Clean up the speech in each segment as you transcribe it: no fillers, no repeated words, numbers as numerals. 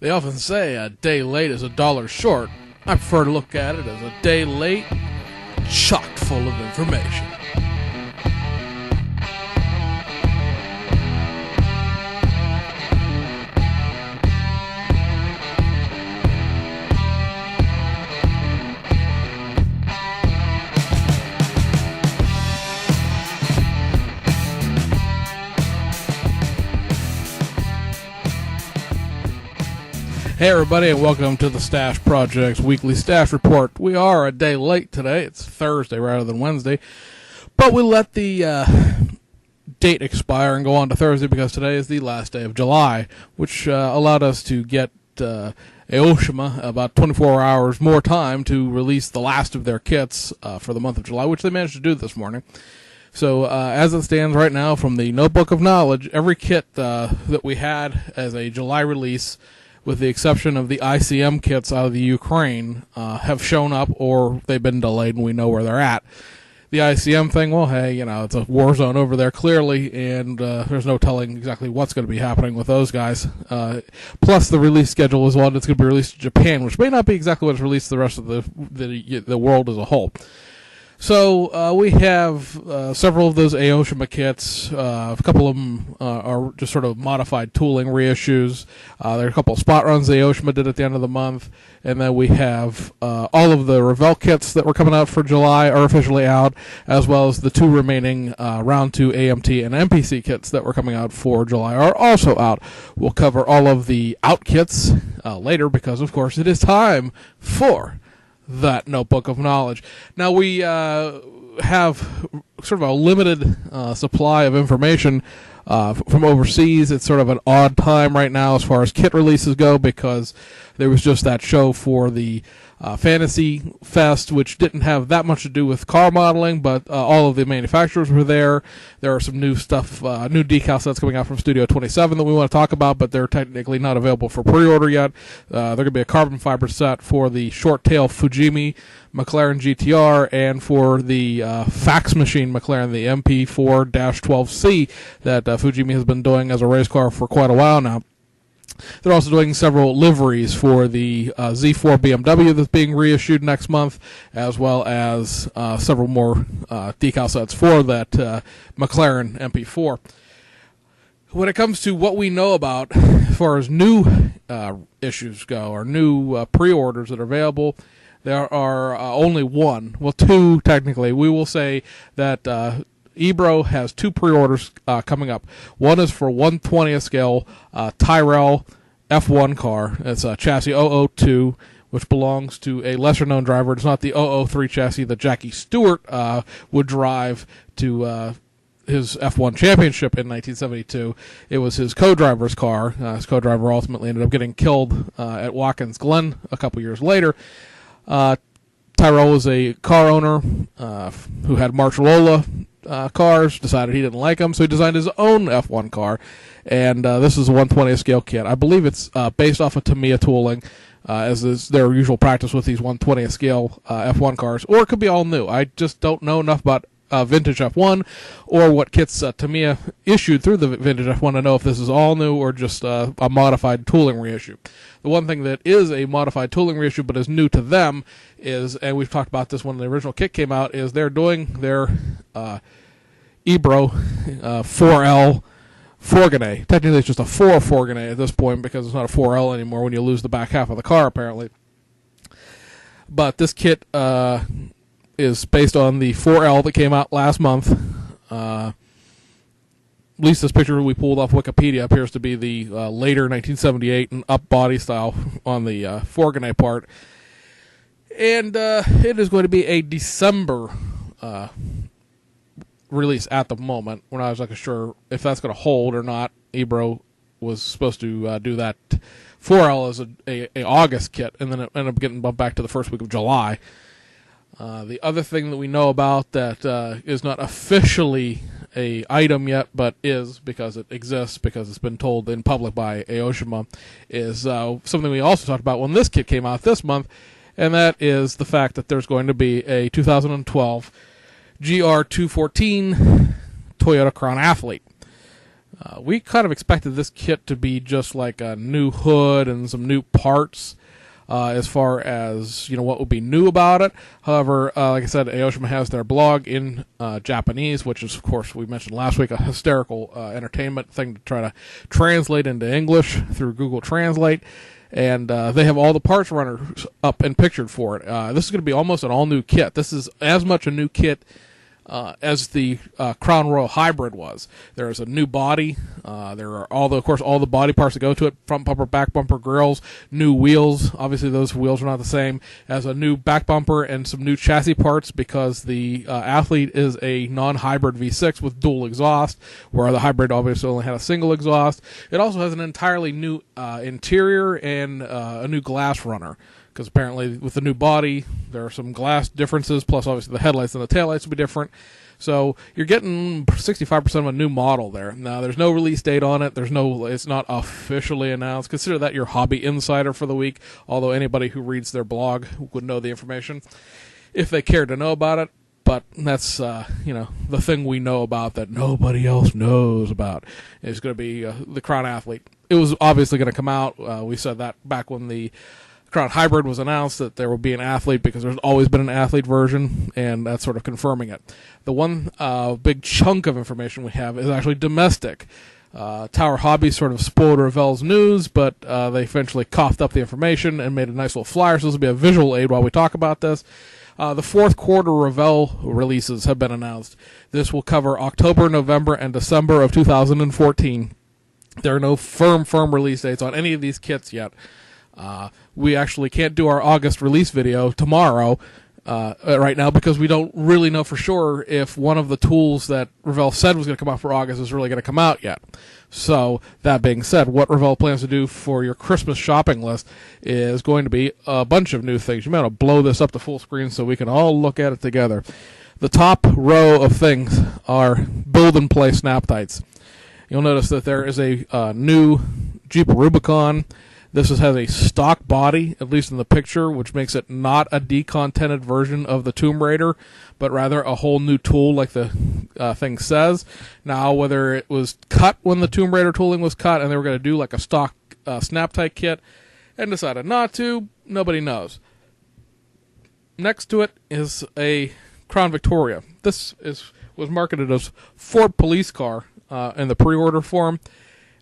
They often say a day late is a dollar short. I prefer to look at it as a day late, chock full of information. Hey everybody, and welcome to the Stash Project's weekly stash report. We are a day late today. It's Thursday rather than Wednesday, but we let the date expire and go on to Thursday because today is the last day of July, which allowed us to get Aoshima about 24 hours more time to release the last of their kits for the month of July, which they managed to do this morning. So as it stands right now, from the Notebook of Knowledge, every kit that we had as a July release, with the exception of the ICM kits out of the Ukraine, have shown up or they've been delayed and we know where they're at. The ICM thing, well, hey, you know, it's a war zone over there clearly, and there's no telling exactly what's going to be happening with those guys. Plus, the release schedule is one that's going to be released in Japan, which may not be exactly what's released to the rest of the world as a whole. So we have several of those Aoshima kits. A couple of them are just sort of modified tooling reissues. There are a couple of spot runs Aoshima did at the end of the month. And then we have all of the Revell kits that were coming out for July are officially out, as well as the two remaining Round 2 AMT and MPC kits that were coming out for July are also out. We'll cover all of the out kits later because, of course, it is time for that Notebook of Knowledge. Now, we have sort of a limited supply of information from overseas. It's sort of an odd time right now as far as kit releases go because there was just that show for the Fantasy Fest, which didn't have that much to do with car modeling, but all of the manufacturers were there. There are some new stuff, new decal sets coming out from Studio 27 that we want to talk about, but they're technically not available for pre-order yet. They're going to be a carbon fiber set for the short tail Fujimi McLaren GTR and for the fax machine McLaren, the MP4-12C that Fujimi has been doing as a race car for quite a while now. They're also doing several liveries for the Z4 BMW that's being reissued next month, as well as several more decal sets for that McLaren MP4. When it comes to what we know about as far as new issues go, or new pre-orders that are available, there are only one. Well, two technically. We will say that Ebro has two pre-orders coming up. One is for 1/20th scale Tyrrell F1 car. It's a chassis 002, which belongs to a lesser-known driver. It's not the 003 chassis that Jackie Stewart would drive to his F1 championship in 1972. It was his co-driver's car. His co-driver ultimately ended up getting killed at Watkins Glen a couple years later. Tyrrell was a car owner who had Murcielago cars, decided he didn't like them, so he designed his own F1 car, and this is a 1/20th scale kit. I believe it's based off of Tamiya tooling, as is their usual practice with these 1/20th scale F1 cars, or it could be all new. I just don't know enough about vintage F1 or what kits Tamiya issued through the vintage F1 to know if this is all new or just a modified tooling reissue. The one thing that is a modified tooling reissue but is new to them is, and we've talked about this when the original kit came out, is they're doing their Ebro 4L Fourgonnet. Technically it's just a 4 Fourgonnet at this point because it's not a 4L anymore when you lose the back half of the car apparently. But this kit is based on the 4L that came out last month. At least this picture we pulled off Wikipedia appears to be the later 1978 and up body style on the Fourgonnet part. And it is going to be a December release at the moment. We're not exactly sure if that's going to hold or not. Ebro was supposed to do that 4L as a August kit, and then it ended up getting bumped back to the first week of July. The other thing that we know about that is not officially a item yet, but is because it exists, because it's been told in public by Aoshima, is something we also talked about when this kit came out this month, and that is the fact that there's going to be a 2012 GR214 Toyota Crown Athlete. We kind of expected this kit to be just like a new hood and some new parts as far as, what would be new about it. However, like I said, Aoshima has their blog in Japanese, which is, of course, we mentioned last week, a hysterical entertainment thing to try to translate into English through Google Translate. And they have all the parts runners up and pictured for it. This is going to be almost an all-new kit. This is as much a new kit as the Crown Royal Hybrid was. There is a new body. There are all the body parts that go to it: front bumper, back bumper, grills, new wheels. Obviously, those wheels are not the same. As a new back bumper and some new chassis parts because the Athlete is a non-hybrid V6 with dual exhaust, where the hybrid obviously only had a single exhaust. It also has an entirely new interior and a new glass runner. Because apparently with the new body, there are some glass differences, plus obviously the headlights and the taillights will be different. So you're getting 65% of a new model there. Now, there's no release date on it. It's not officially announced. Consider that your hobby insider for the week, although anybody who reads their blog would know the information if they cared to know about it. But that's, the thing we know about that nobody else knows about is going to be the Crown Athlete. It was obviously going to come out. We said that back when the Crown Hybrid was announced, that there would be an Athlete because there's always been an Athlete version, and that's sort of confirming it. The one big chunk of information we have is actually domestic. Tower Hobby sort of spoiled Revell's news, but they eventually coughed up the information and made a nice little flyer, so this will be a visual aid while we talk about this. The fourth quarter Revell releases have been announced. This will cover October, November, and December of 2014. There are no firm release dates on any of these kits yet. We actually can't do our August release video tomorrow right now because we don't really know for sure if one of the tools that Revell said was going to come out for August is really going to come out yet. So, that being said, what Revell plans to do for your Christmas shopping list is going to be a bunch of new things. You might want to blow this up to full screen so we can all look at it together. The top row of things are build-and-play snap tights. You'll notice that there is a new Jeep Rubicon. This has a stock body, at least in the picture, which makes it not a decontented version of the Tomb Raider, but rather a whole new tool like the thing says. Now, whether it was cut when the Tomb Raider tooling was cut and they were going to do like a stock snap-tight kit and decided not to, nobody knows. Next to it is a Crown Victoria. This was marketed as Ford police car in the pre-order form.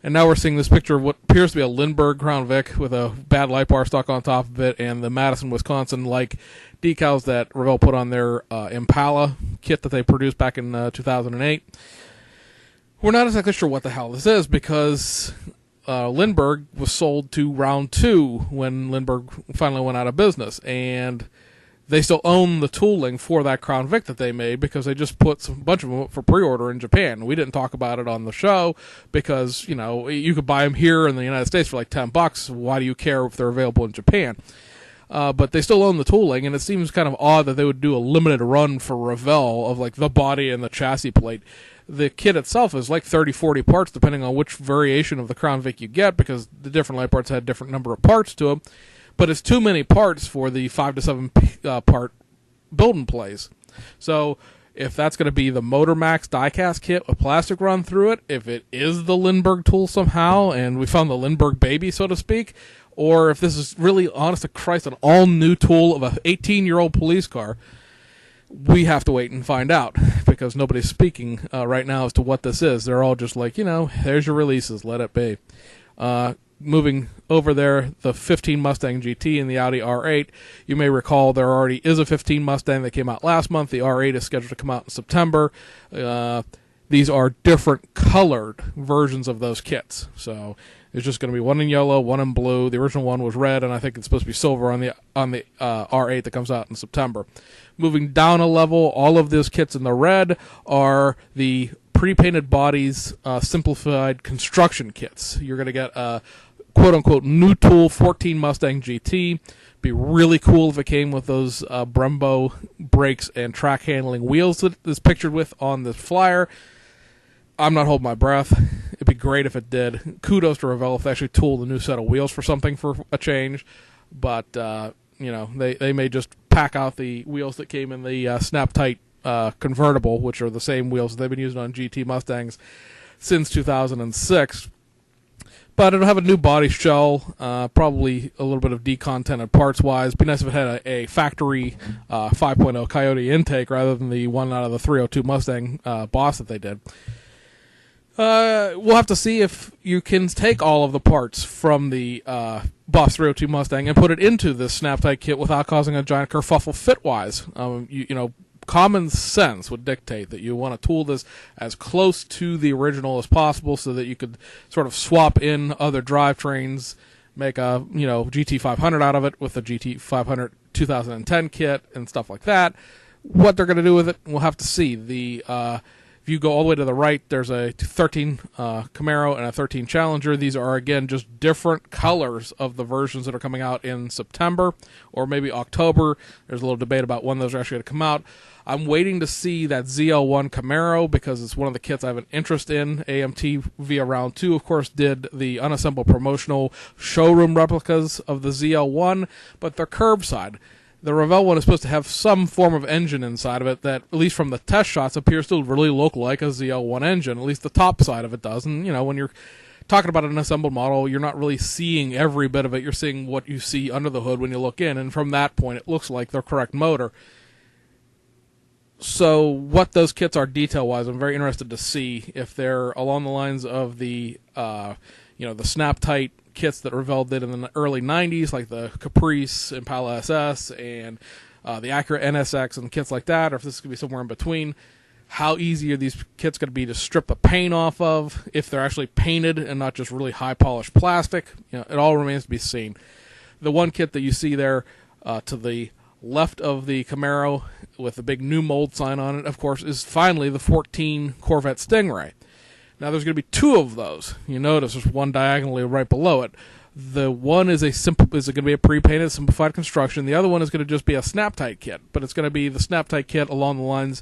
And now we're seeing this picture of what appears to be a Lindbergh Crown Vic with a bad light bar stuck on top of it and the Madison, Wisconsin-like decals that Revell put on their Impala kit that they produced back in 2008. We're not exactly sure what the hell this is because Lindbergh was sold to Round 2 when Lindbergh finally went out of business. And they still own the tooling for that Crown Vic that they made because they just put a bunch of them up for pre-order in Japan. We didn't talk about it on the show because, you could buy them here in the United States for like $10. Why do you care if they're available in Japan? But they still own the tooling, and it seems kind of odd that they would do a limited run for Revell of like the body and the chassis plate. The kit itself is like 30, 40 parts depending on which variation of the Crown Vic you get because the different light parts had different number of parts to them. But it's too many parts for the 5 to 7 part build-and-plays. So if that's going to be the Motor Max die-cast kit with plastic run through it, if it is the Lindbergh tool somehow, and we found the Lindbergh baby, so to speak, or if this is really, honest to Christ, an all-new tool of an 18-year-old police car, we have to wait and find out because nobody's speaking right now as to what this is. They're all just like, here's your releases, let it be. Moving over there, the 15 Mustang GT and the Audi R8. You may recall there already is a 15 Mustang that came out last month. The R8 is scheduled to come out in September. These are different colored versions of those kits. So there's just going to be one in yellow, one in blue. The original one was red, and I think it's supposed to be silver on the R8 that comes out in September. Moving down a level, all of those kits in the red are the pre-painted bodies, simplified construction kits. You're going to get a quote-unquote new tool 14 Mustang GT. Be really cool if it came with those Brembo brakes and track handling wheels that is pictured with on this flyer. I'm not holding my breath. It'd be great if it did. Kudos to Revell if they actually tooled a new set of wheels for something for a change. But, they may just pack out the wheels that came in the Snap-Tight convertible, which are the same wheels that they've been using on GT Mustangs since 2006. But it'll have a new body shell, probably a little bit of decontented parts-wise. Be nice if it had a factory 5.0 Coyote intake rather than the one out of the 302 Mustang Boss that they did. We'll have to see if you can take all of the parts from the Boss 302 Mustang and put it into this snap-tight kit without causing a giant kerfuffle fit-wise. Common sense would dictate that you want to tool this as close to the original as possible so that you could sort of swap in other drivetrains, make a GT500 out of it with the GT500 2010 kit and stuff like that. What they're going to do with it, we'll have to see. If you go all the way to the right, there's a 13 Camaro and a 13 Challenger. These are, again, just different colors of the versions that are coming out in September or maybe October. There's a little debate about when those are actually going to come out. I'm waiting to see that ZL1 Camaro because it's one of the kits I have an interest in. AMT via Round 2, of course, did the unassembled promotional showroom replicas of the ZL1, but they're curbside. The Revell one is supposed to have some form of engine inside of it that, at least from the test shots, appears to really look like a ZL1 engine. At least the top side of it does. And, when you're talking about an assembled model, you're not really seeing every bit of it. You're seeing what you see under the hood when you look in. And from that point, it looks like the correct motor. So what those kits are detail-wise, I'm very interested to see if they're along the lines of the snap-tight kits that Revell did in the early 90s, like the Caprice, Impala SS, and the Acura NSX and kits like that, or if this is going to be somewhere in between. How easy are these kits going to be to strip the paint off of, if they're actually painted and not just really high-polished plastic? It all remains to be seen. The one kit that you see there to the left of the Camaro with the big new mold sign on it, of course, is finally the 14 Corvette Stingray. Now, there's going to be two of those. You notice there's one diagonally right below it. The one is going to be a pre-painted, simplified construction. The other one is going to just be a snap-tight kit, but it's going to be the snap-tight kit along the lines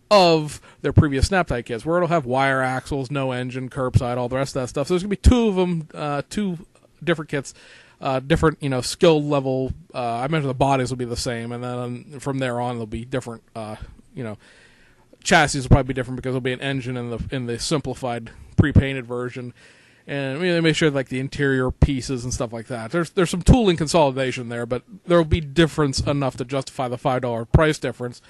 of their previous snap-tight kits, where it'll have wire axles, no engine, curbside, all the rest of that stuff. So there's going to be two of them, two different kits, different, skill level. I imagine the bodies will be the same, and then from there on, there'll be different, chassis will probably be different because there'll be an engine in the simplified pre-painted version, and they make sure like the interior pieces and stuff like that. There's some tooling consolidation there, but there'll be difference enough to justify the $5 price difference.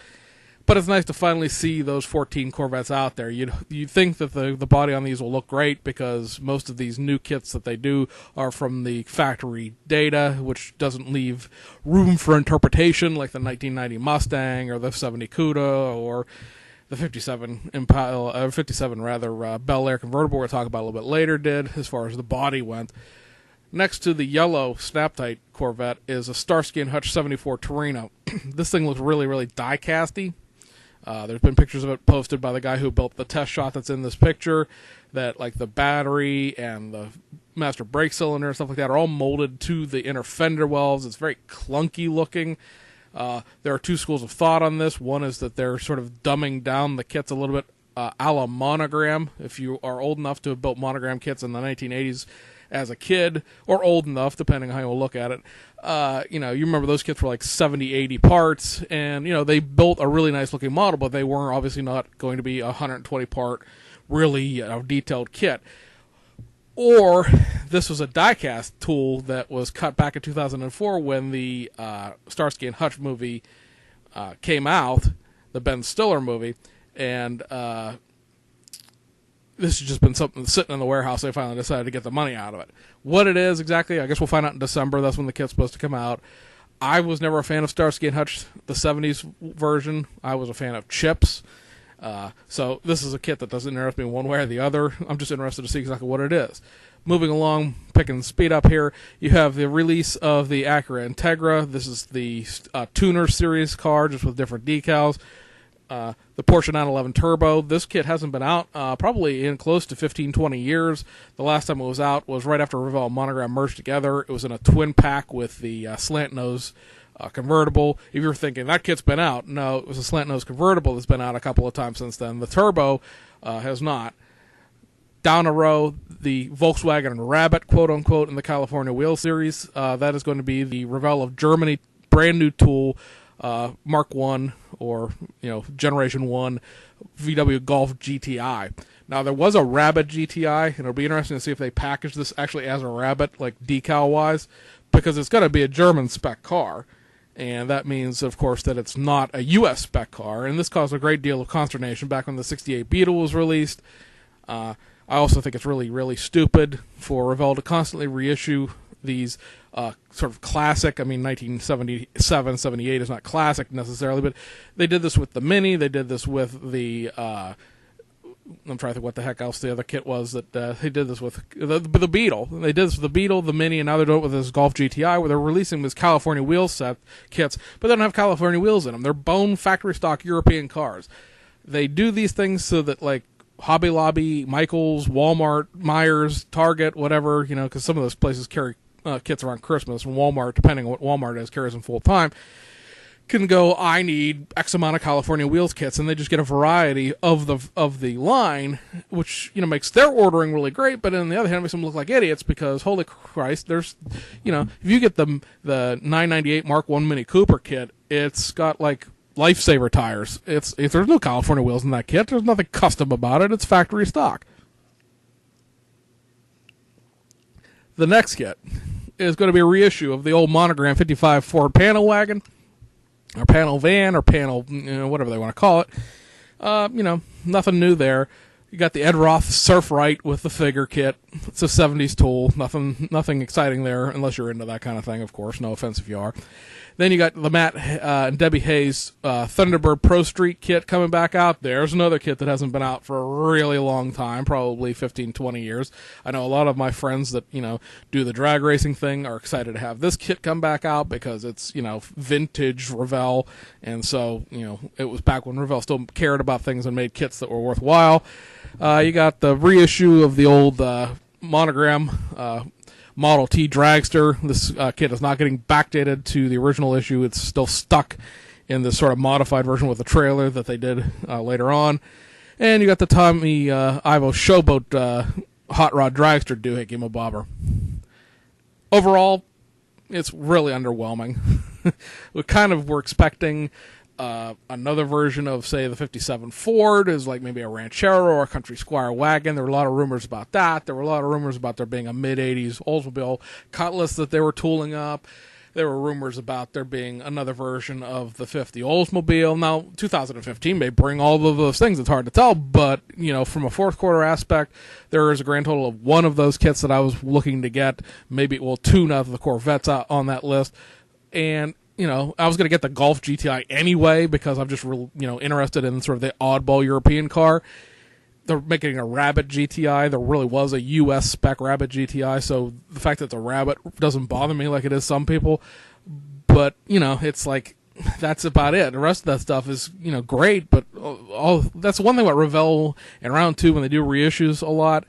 But it's nice to finally see those 14 Corvettes out there. You'd think that the body on these will look great because most of these new kits that they do are from the factory data, which doesn't leave room for interpretation, like the 1990 Mustang or the 70 Cuda or the 57 Bel Air convertible we'll talk about a little bit later did, as far as the body went. Next to the yellow snap-tight Corvette is a Starsky and Hutch 74 Torino. This thing looks really, really die-casty. There's been pictures of it posted by the guy who built the test shot that's in this picture, that like the battery and the master brake cylinder and stuff like that are all molded to the inner fender wells. It's very clunky looking. There are two schools of thought on this. One is that they're sort of dumbing down the kits a little bit a la Monogram. If you are old enough to have built Monogram kits in the 1980s as a kid, or old enough, depending on how you look at it, you remember those kits were like 70, 80 parts, and, they built a really nice looking model, but they were obviously not going to be a 120 part, really detailed kit. Or this was a die-cast tool that was cut back in 2004 when the Starsky and Hutch movie came out, the Ben Stiller movie, and this has just been something sitting in the warehouse. They finally decided to get the money out of it. What it is exactly, I guess we'll find out in December. That's when the kit's supposed to come out. I was never a fan of Starsky and Hutch, the 70s version. I was a fan of Chips. So this is a kit that doesn't interest me one way or the other. I'm just interested to see exactly what it is. Moving along, picking speed up here, you have the release of the Acura Integra. This is the Tuner Series car, just with different decals. The Porsche 911 Turbo. This kit hasn't been out probably in close to 15, 20 years. The last time it was out was right after Revell and Monogram merged together. It was in a twin pack with the slant nose convertible. If you're thinking that kit's been out, no, it was a slant nose convertible that's been out a couple of times since then. The Turbo has not. Down a row, the Volkswagen Rabbit, quote unquote, in the California Wheel Series. That is going to be the Revell of Germany brand new tool, Mark 1 or Generation 1 VW Golf GTI. Now, there was a Rabbit GTI, and it'll be interesting to see if they package this actually as a Rabbit, like decal-wise, because it's going to be a German spec car. And that means, of course, that it's not a U.S. spec car. And this caused a great deal of consternation back when the 68 Beetle was released. I also think it's really, really stupid for Revell to constantly reissue these sort of classic, 1977, 78 is not classic necessarily, but they did this with the Mini, they did this with the, I'm trying to think what the heck else the other kit was that they did this with, the Beetle. They did this with the Beetle, the Mini, and now they're doing it with this Golf GTI, where they're releasing this California wheel set kits, but they don't have California wheels in them. They're bone factory stock European cars. They do these things so that, like, Hobby Lobby, Michaels, Walmart, Myers, Target, whatever, because some of those places carry kits around Christmas, and Walmart, depending on what Walmart is, carries them full time, can go, I need X amount of California wheels kits, and they just get a variety of the line, which, makes their ordering really great, but on the other hand, makes them look like idiots, because, holy Christ, there's, if you get the 998 Mark I Mini Cooper kit, it's got, like, Lifesaver tires. There's no California wheels in that kit. There's nothing custom about it. It's factory stock. The next kit is going to be a reissue of the old Monogram 55 Ford panel wagon, or panel van, or panel, whatever they want to call it. Nothing new there. You got the Ed Roth Surfrite with the figure kit. It's a 70s tool. Nothing exciting there, unless you're into that kind of thing, of course. No offense if you are. Then you got the Matt and Debbie Hayes Thunderbird Pro Street kit coming back out. There's another kit that hasn't been out for a really long time, probably 15, 20 years. I know a lot of my friends that, do the drag racing thing are excited to have this kit come back out because it's, vintage Revell. And so, it was back when Revell still cared about things and made kits that were worthwhile. You got the reissue of the old Monogram Model T Dragster. This kit is not getting backdated to the original issue. It's still stuck in this sort of modified version with the trailer that they did later on. And you got the Tommy Ivo Showboat Hot Rod Dragster doohickey mobobber. Overall, it's really underwhelming. We were expecting another version of, say, the 57 Ford is like maybe a Ranchero or a Country Squire wagon. There were a lot of rumors about that. There were a lot of rumors about there being a mid-80s Oldsmobile Cutlass that they were tooling up. There were rumors about there being another version of the 50 Oldsmobile. Now, 2015 may bring all of those things. It's hard to tell, but, from a fourth quarter aspect, there is a grand total of one of those kits that I was looking to get. Maybe, two out of the Corvettes on that list. And I was going to get the Golf GTI anyway because I'm just real, interested in sort of the oddball European car. They're making a Rabbit GTI. There really was a U.S. spec Rabbit GTI, so the fact that it's a Rabbit doesn't bother me like it is some people. But, it's like, that's about it. The rest of that stuff is, great, but that's one thing about Revell and Round 2 when they do reissues a lot,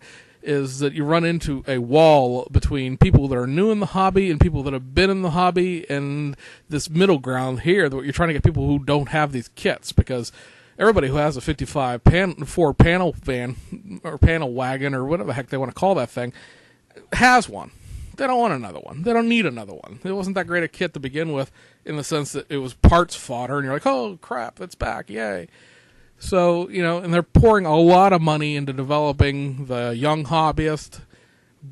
is that you run into a wall between people that are new in the hobby and people that have been in the hobby, and this middle ground here that you're trying to get people who don't have these kits, because everybody who has a 55 Ford panel van or panel wagon or whatever the heck they want to call that thing has one. They don't want another one. They don't need another one. It wasn't that great a kit to begin with, in the sense that it was parts fodder, and you're like, oh crap, it's back, yay. So, and they're pouring a lot of money into developing the young hobbyist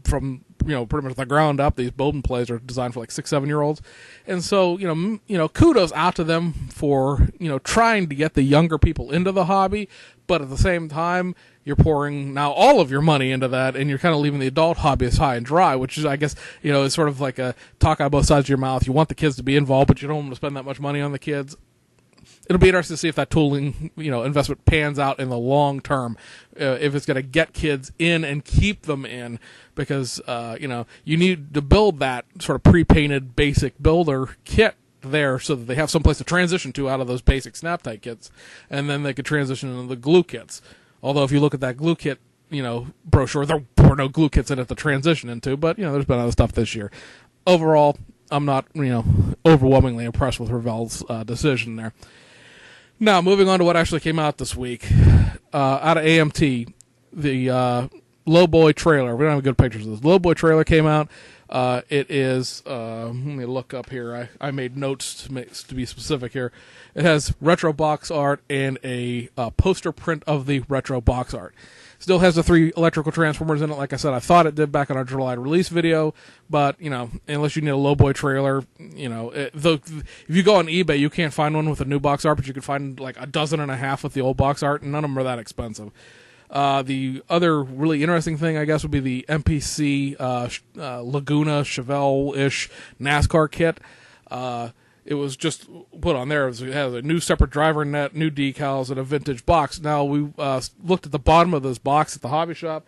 from, pretty much the ground up. These Bowden plays are designed for like 6, 7-year-olds. And so, kudos out to them for, trying to get the younger people into the hobby. But at the same time, you're pouring now all of your money into that, and you're kind of leaving the adult hobbyists high and dry, which is, I guess, is sort of like a talk out both sides of your mouth. You want the kids to be involved, but you don't want to spend that much money on the kids. It'll be interesting to see if that tooling, investment pans out in the long term, if it's going to get kids in and keep them in, because, you need to build that sort of pre-painted basic builder kit there so that they have some place to transition to out of those basic snap-tight kits, and then they could transition into the glue kits. Although if you look at that glue kit, brochure, there were no glue kits in it to transition into, but, there's been other stuff this year. Overall, I'm not, overwhelmingly impressed with Revell's decision there. Now, moving on to what actually came out this week. Out of AMT, the Lowboy trailer. We don't have good pictures of this. Lowboy trailer came out. It is, let me look up here. I made notes to be specific here. It has retro box art and a poster print of the retro box art. Still has the 3 electrical transformers in it. Like I said, I thought it did back on our July release video, but, unless you need a lowboy trailer, if you go on eBay, you can't find one with a new box art, but you can find like a dozen and a half with the old box art, and none of them are that expensive. The other really interesting thing, I guess, would be the MPC Laguna Chevelle-ish NASCAR kit. It was just put on there. It has a new separate driver net, new decals, and a vintage box. Now, we looked at the bottom of this box at the hobby shop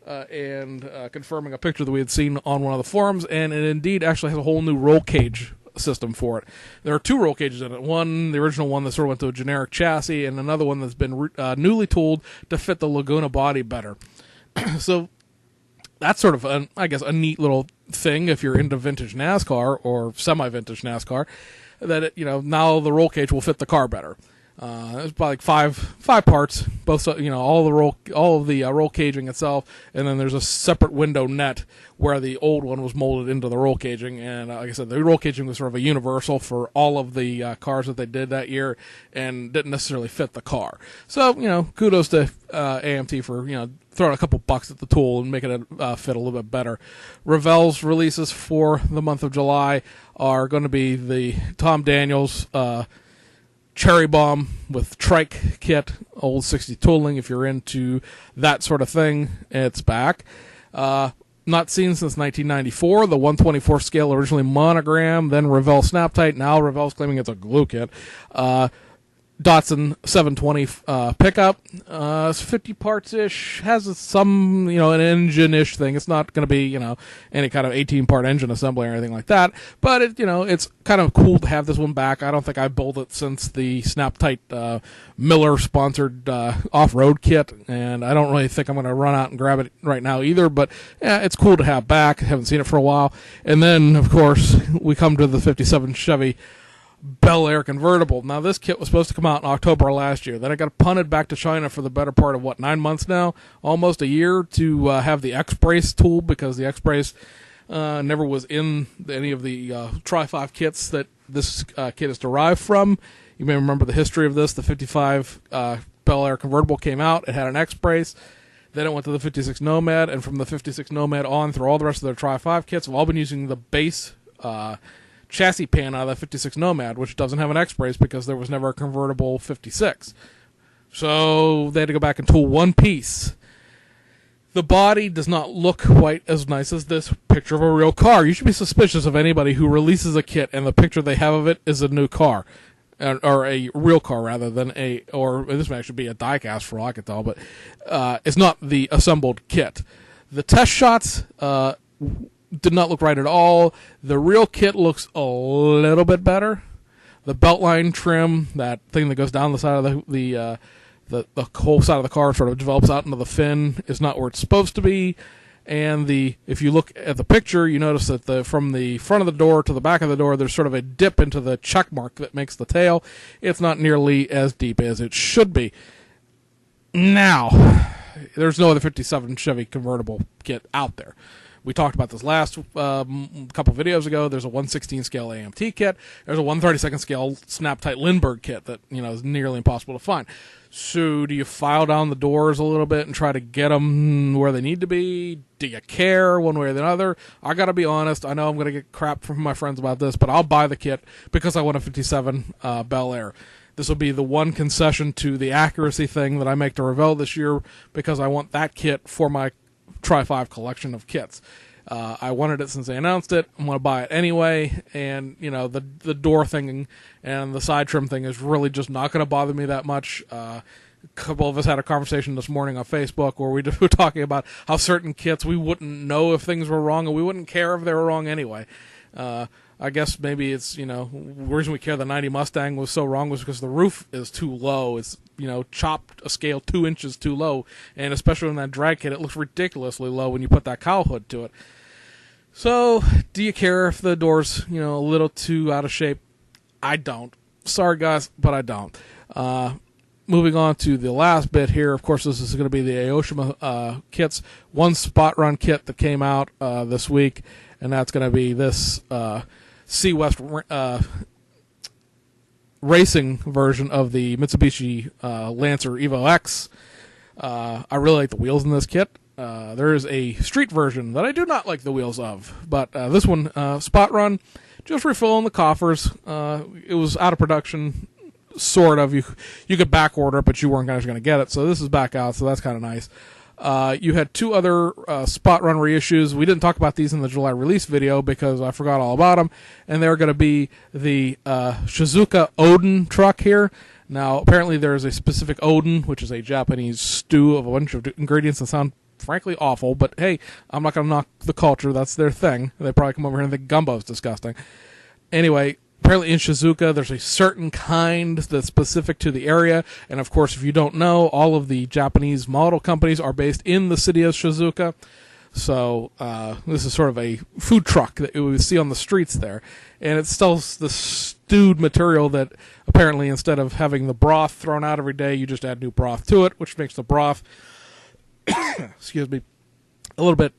and confirming a picture that we had seen on one of the forums, and it indeed actually has a whole new roll cage system for it. There are 2 roll cages in it. One, the original one that sort of went to a generic chassis, and another one that's been newly tooled to fit the Laguna body better. So that's sort of, I guess, a neat little thing if you're into vintage NASCAR or semi-vintage NASCAR, that now the roll cage will fit the car better. It's about like five parts, both all of the roll caging itself, and then there's a separate window net where the old one was molded into the roll caging. And like I said, the roll caging was sort of a universal for all of the cars that they did that year, and didn't necessarily fit the car. So kudos to AMT for throwing a couple bucks at the tool and making it fit a little bit better. Revell's releases for the month of July are going to be the Tom Daniels Cherry Bomb with trike kit, old 60 tooling. If you're into that sort of thing, it's back. Not seen since 1994. The 124 scale, originally monogram, then Revell Snap Tight. Now Revell's claiming it's a glue kit. Datsun 720 pickup. It's 50 parts-ish. Has some, an engine-ish thing. It's not going to be, any kind of 18-part engine assembly or anything like that. But, it's kind of cool to have this one back. I don't think I built it since the Snap-Tight Miller-sponsored off-road kit. And I don't really think I'm going to run out and grab it right now either. But, yeah, it's cool to have back. I haven't seen it for a while. And then, of course, we come to the 57 Chevy Bel Air convertible. Now, this kit was supposed to come out in October last year. Then it got punted back to China for the better part of, 9 months now? Almost a year to have the X-Brace tool, because the X-Brace never was in any of the Tri-5 kits that this kit is derived from. You may remember the history of this. The 55 Bel Air convertible came out. It had an X-Brace. Then it went to the 56 Nomad, and from the 56 Nomad on through all the rest of their Tri-5 kits, have all been using the base chassis pan out of that 56 Nomad, which doesn't have an X-Brace because there was never a convertible 56. So they had to go back and tool one piece. The body does not look quite as nice as this picture of a real car. You should be suspicious of anybody who releases a kit and the picture they have of it is a new car. Or a real car rather than or this may actually be a die-cast for all I can tell, but it's not the assembled kit. The test shots did not look right at all. The real kit looks a little bit better. The beltline trim, that thing that goes down the side of the whole side of the car, sort of develops out into the fin, is not where it's supposed to be. And if you look at the picture, you notice that from the front of the door to the back of the door, there's sort of a dip into the check mark that makes the tail. It's not nearly as deep as it should be. Now, there's no other 57 Chevy convertible kit out there. We talked about this last couple videos ago. There's a 1/16 scale AMT kit. There's a 1/32 scale Snap-Tight Lindbergh kit that is nearly impossible to find. So do you file down the doors a little bit and try to get them where they need to be? Do you care one way or the other? I got to be honest. I know I'm going to get crap from my friends about this, but I'll buy the kit because I want a 57 Bel Air. This will be the one concession to the accuracy thing that I make to Revell this year, because I want that kit for my Tri-5 collection of kits. I wanted it since they announced it. I'm going to buy it anyway, and the door thing and the side trim thing is really just not going to bother me that much. A couple of us had a conversation this morning on Facebook where we were talking about how certain kits we wouldn't know if things were wrong, and we wouldn't care if they were wrong anyway. I guess maybe it's, the reason we care the 90 Mustang was so wrong was because the roof is too low. It's, chopped a scale 2 inches too low. And especially in that drag kit, it looks ridiculously low when you put that cowl hood to it. So, do you care if the door's, a little too out of shape? I don't. Sorry, guys, but I don't. Moving on to the last bit here, of course, this is going to be the Aoshima kits. One spot run kit that came out this week. and that's going to be this Sea West racing version of the Mitsubishi Lancer Evo X. I really like the wheels in this kit. There is a street version that I do not like the wheels of, but this one, spot run, just refilling the coffers. It was out of production, sort of. You could back order it, but you weren't going to get it, so this is back out, so that's kind of nice. You had two other spot run reissues. We didn't talk about these in the July release video because I forgot all about them, and they're going to be the Shizouka Oden truck here. Now, apparently there's a specific Oden, which is a Japanese stew of a bunch of ingredients that sound frankly awful, but hey, I'm not going to knock the culture. That's their thing. They probably come over here and think gumbo's disgusting. Anyway, apparently in Shizouka, there's a certain kind that's specific to the area. And of course, if you don't know, all of the Japanese model companies are based in the city of Shizouka. So this is sort of a food truck that you would see on the streets there. And it sells the stewed material that apparently instead of having the broth thrown out every day, you just add new broth to it, which makes the broth, excuse me, a little bit,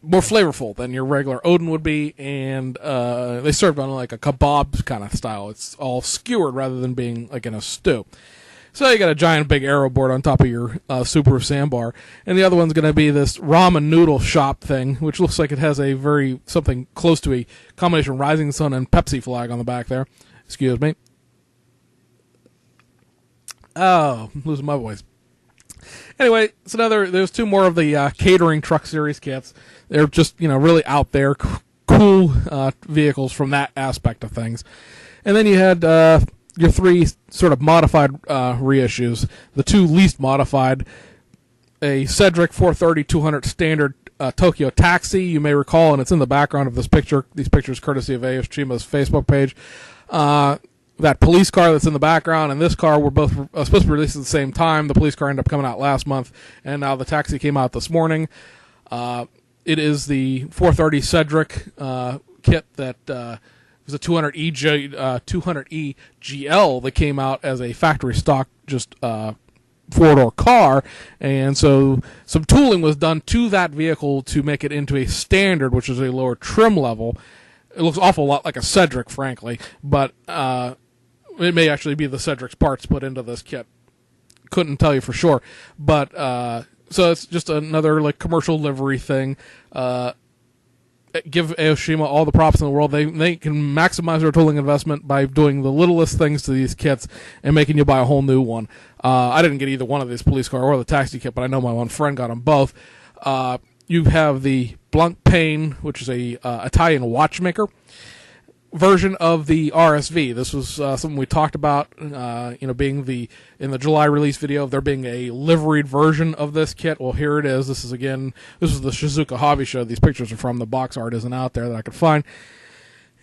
more flavorful than your regular Oden would be, and they served on like a kebab kind of style. It's all skewered rather than being like in a stew. So you got a giant big arrow board on top of your Subaru sandbar, and the other one's going to be this ramen noodle shop thing, which looks like it has a something close to a combination Rising Sun and Pepsi flag on the back there. Excuse me. Oh, I'm losing my voice. Anyway, so there's two more of the Catering Truck Series kits. They're just, really out there, cool vehicles from that aspect of things. And then you had your three sort of modified reissues. The two least modified, a Cedric 430-200 standard Tokyo Taxi, you may recall, and it's in the background of this picture. These pictures courtesy of Aoshima's Facebook page. That police car that's in the background and this car were both supposed to be released at the same time. The police car ended up coming out last month, and now the taxi came out this morning. It is the 430 Cedric kit that was a 200E GL that came out as a factory stock, just four-door car, and so some tooling was done to that vehicle to make it into a standard, which is a lower trim level. It looks an awful lot like a Cedric, frankly, but it may actually be the Cedric's parts put into this kit. Couldn't tell you for sure, but so it's just another like commercial livery thing. Give Aoshima all the props in the world. They can maximize their tooling investment by doing the littlest things to these kits and making you buy a whole new one. I didn't get either one of these police car or the taxi kit, but I know my one friend got them both. You have the Blancpain, which is a Italian watchmaker version of the RSV. This was something we talked about, being in the July release video, there being a liveried version of this kit. Well, here it is. This is the Shizouka Hobby Show. These pictures are from. The box art isn't out there that I could find.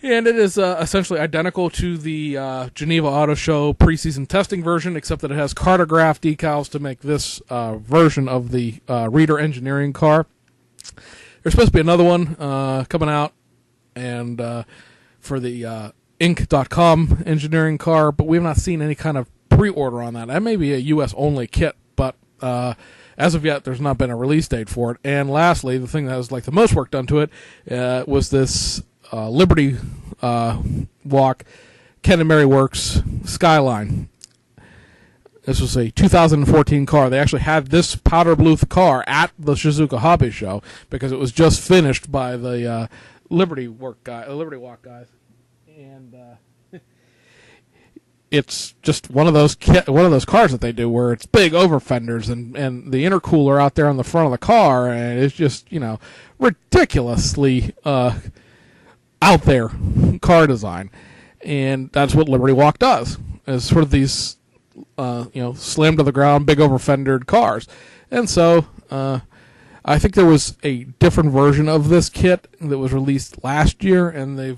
And it is essentially identical to the Geneva Auto Show preseason testing version, except that it has cartograph decals to make this version of the Reader engineering car. There's supposed to be another one coming out, and for the Inc.com engineering car, but we have not seen any kind of pre-order on that. That may be a U.S.-only kit, but as of yet, there's not been a release date for it. And lastly, the thing that was like the most work done to it was this Liberty Walk Ken and Mary Works Skyline. This was a 2014 car. They actually had this powder blue car at the Shizouka Hobby Show because it was just finished by the Liberty Walk guys, and it's just one of those cars that they do where it's big over fenders and the intercooler out there on the front of the car, and it's just ridiculously out there car design, and that's what Liberty Walk does. Is sort of these slam to the ground, big over fendered cars, and so. I think there was a different version of this kit that was released last year, and the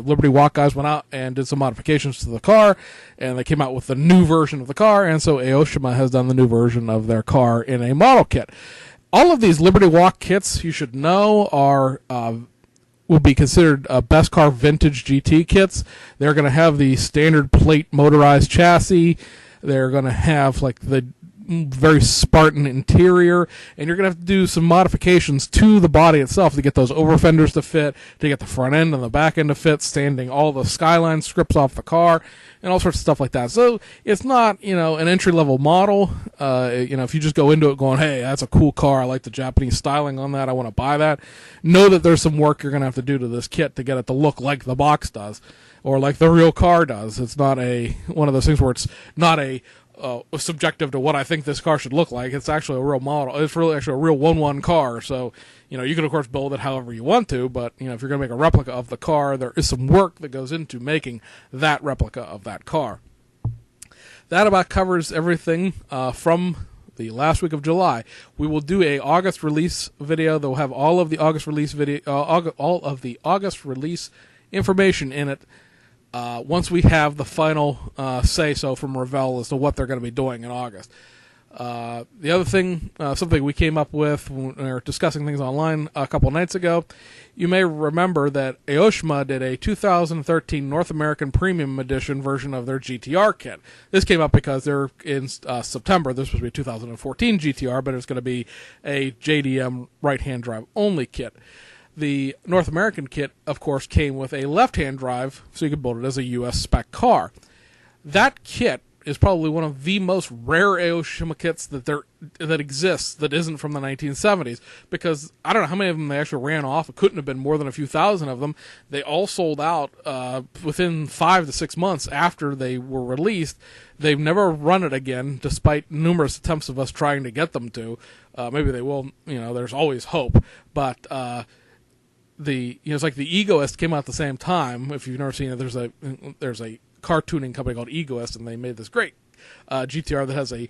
Liberty Walk guys went out and did some modifications to the car, and they came out with the new version of the car, and so Aoshima has done the new version of their car in a model kit. All of these Liberty Walk kits, you should know, will be considered best car vintage GT kits. They're going to have the standard plate motorized chassis. They're going to have like the very Spartan interior, and you're going to have to do some modifications to the body itself to get those over fenders to fit, to get the front end and the back end to fit, standing all the Skyline scripts off the car, and all sorts of stuff like that. So it's not, an entry-level model. If you just go into it going, hey, that's a cool car, I like the Japanese styling on that, I want to buy that, know that there's some work you're going to have to do to this kit to get it to look like the box does, or like the real car does. It's not one of those things where it's not subjective to what I think this car should look like. It's actually a real model. It's really actually a real 1/1 car. So, you can of course build it however you want to, but if you're going to make a replica of the car, there is some work that goes into making that replica of that car. That about covers everything from the last week of July. We will do a August release video that will have all of the August release August release information in it. Once we have the final say-so from Revell as to what they're going to be doing in August. The other thing, something we came up with when we were discussing things online a couple nights ago, you may remember that Aoshima did a 2013 North American Premium Edition version of their GTR kit. This came up because they're in September. This was supposed to be a 2014 GTR, but it's going to be a JDM right-hand drive only kit. The North American kit, of course, came with a left-hand drive, so you could build it as a U.S. spec car. That kit is probably one of the most rare Aoshima kits that exists that isn't from the 1970s, because I don't know how many of them they actually ran off. It couldn't have been more than a few thousand of them. They all sold out within 5 to 6 months after they were released. They've never run it again, despite numerous attempts of us trying to get them to. Maybe they will. There's always hope, but it's like the Egoist came out at the same time. If you've never seen it, there's a car tuning company called Egoist, and they made this great GTR that has a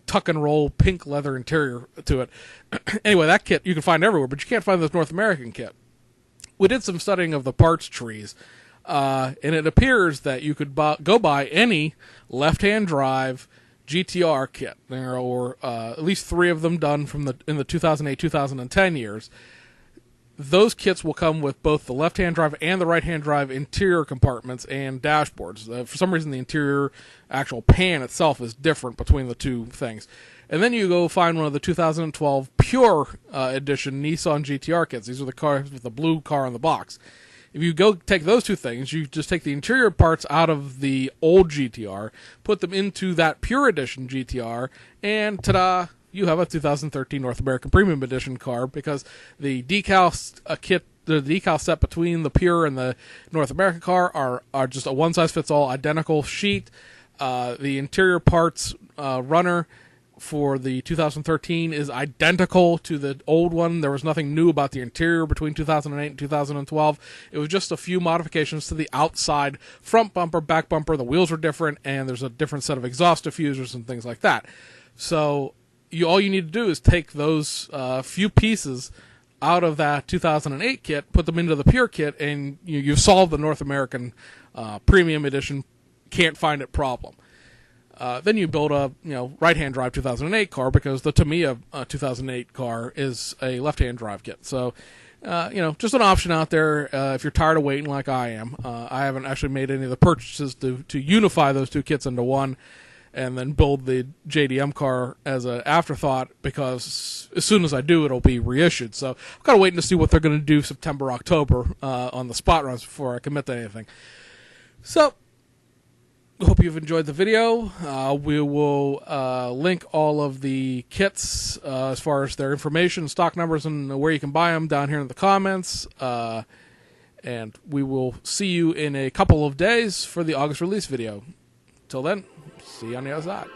tuck and roll pink leather interior to it. Anyway, that kit you can find everywhere, but you can't find this North American kit. We did some studying of the parts trees, and it appears that you could go buy any left-hand drive GTR kit. There are at least 3 of them done in the 2008-2010 years. Those kits will come with both the left-hand drive and the right-hand drive interior compartments and dashboards. For some reason, the interior actual pan itself is different between the two things. And then you go find one of the 2012 Pure Edition Nissan GTR kits. These are the cars with the blue car on the box. If you go take those two things, you just take the interior parts out of the old GTR, put them into that Pure Edition GTR, and ta-da! You have a 2013 North American Premium Edition car, because the decal kit, the decal set between the Pure and the North American car are just a one-size-fits-all identical sheet. The interior parts runner for the 2013 is identical to the old one. There was nothing new about the interior between 2008 and 2012. It was just a few modifications to the outside front bumper, back bumper. The wheels were different, and there's a different set of exhaust diffusers and things like that. So all you need to do is take those few pieces out of that 2008 kit, put them into the Pure kit, and you've solved the North American Premium Edition can't find it problem. Then you build a right-hand drive 2008 car, because the Tamiya 2008 car is a left-hand drive kit. So just an option out there if you're tired of waiting like I am. I haven't actually made any of the purchases to unify those two kits into one, and then build the JDM car as an afterthought, because as soon as I do, it'll be reissued. So I'm kind of waiting to see what they're going to do September, October on the spot runs before I commit to anything. So hope you've enjoyed the video. We will link all of the kits as far as their information, stock numbers, and where you can buy them down here in the comments. And we will see you in a couple of days for the August release video. Till then, see you on the other side.